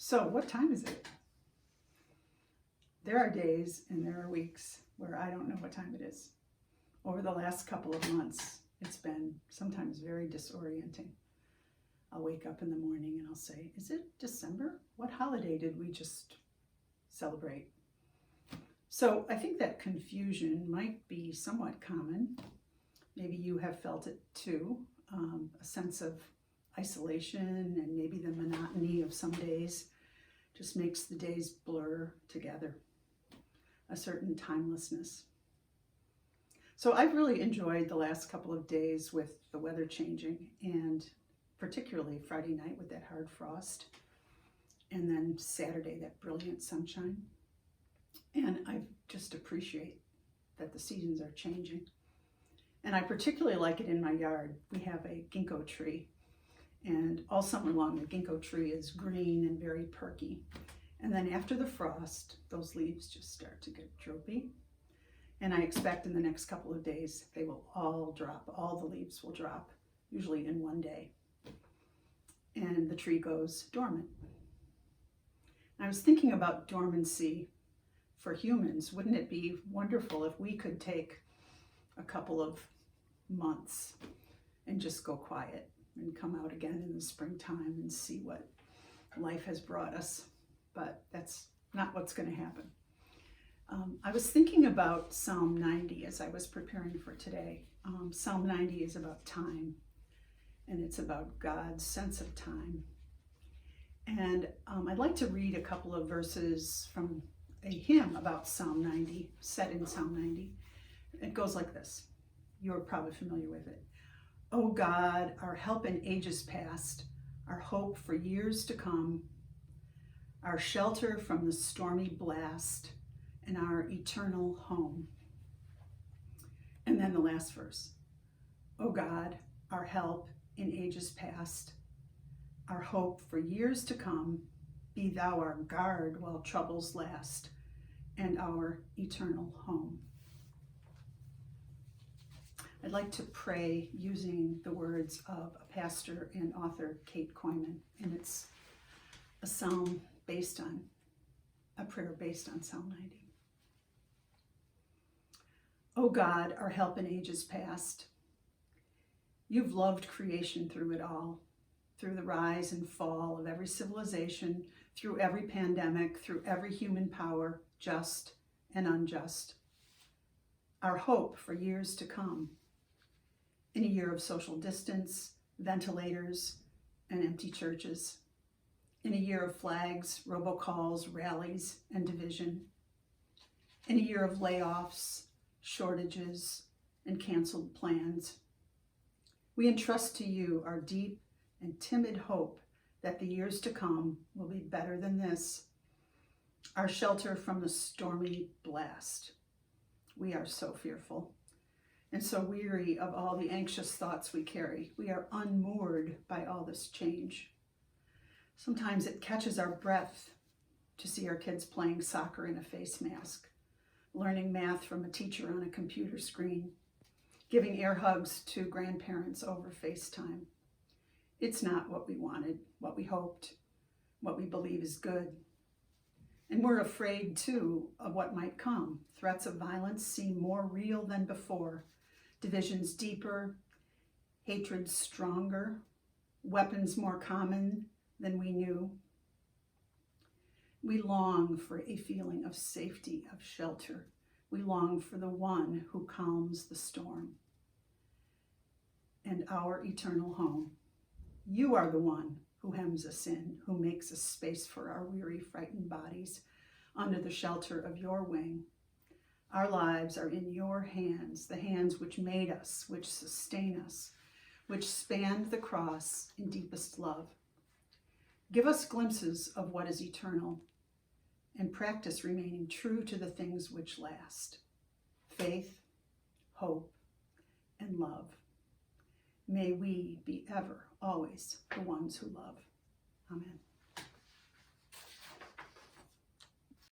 So what time is it? There are days and there are weeks where I don't know what time it is. Over the last couple of months, it's been sometimes very disorienting. I'll wake up in the morning and I'll say, is it December? What holiday did we just celebrate? So I think that confusion might be somewhat common. Maybe you have felt it too, a sense of isolation and maybe the monotony of some days just makes the days blur together, a certain timelessness. So I've really enjoyed the last couple of days with the weather changing, and particularly Friday night with that hard frost, and then Saturday, that brilliant sunshine. And I just appreciate that the seasons are changing. And I particularly like it in my yard. We have a ginkgo tree, and all summer long the ginkgo tree is green and very perky. And then after the frost, those leaves just start to get droopy. And I expect in the next couple of days they will all drop, all the leaves will drop, usually in one day. And the tree goes dormant. I was thinking about dormancy for humans. Wouldn't it be wonderful if we could take a couple of months and just go quiet and come out again in the springtime and see what life has brought us? But that's not what's going to happen. I was thinking about Psalm 90 as I was preparing for today. Psalm 90 is about time, and it's about God's sense of time. And I'd like to read a couple of verses from a hymn about Psalm 90, set in Psalm 90. It goes like this. You're probably familiar with it. O God, our help in ages past, our hope for years to come, our shelter from the stormy blast, and our eternal home. And then the last verse. O God, our help in ages past, our hope for years to come, be thou our guard while troubles last, and our eternal home. I'd like to pray using the words of a pastor and author, Kooyman, and it's a prayer based on Psalm 90. O God, our help in ages past, you've loved creation through it all, through the rise and fall of every civilization, through every pandemic, through every human power, just and unjust. Our hope for years to come, in a year of social distance, ventilators, and empty churches, in a year of flags, robocalls, rallies, and division, in a year of layoffs, shortages, and canceled plans. We entrust to you our deep and timid hope that the years to come will be better than this, our shelter from the stormy blast. We are so fearful and so weary of all the anxious thoughts we carry. We are unmoored by all this change. Sometimes it catches our breath to see our kids playing soccer in a face mask, learning math from a teacher on a computer screen, giving air hugs to grandparents over FaceTime. It's not what we wanted, what we hoped, what we believe is good. And we're afraid, too, of what might come. Threats of violence seem more real than before, divisions deeper, hatred stronger, weapons more common than we knew. We long for a feeling of safety, of shelter. We long for the one who calms the storm and our eternal home. You are the one who hems us in, who makes a space for our weary, frightened bodies under the shelter of your wing. Our lives are in your hands, the hands which made us, which sustain us, which spanned the cross in deepest love. Give us glimpses of what is eternal, and practice remaining true to the things which last: faith, hope, and love. May we be ever, always the ones who love. Amen.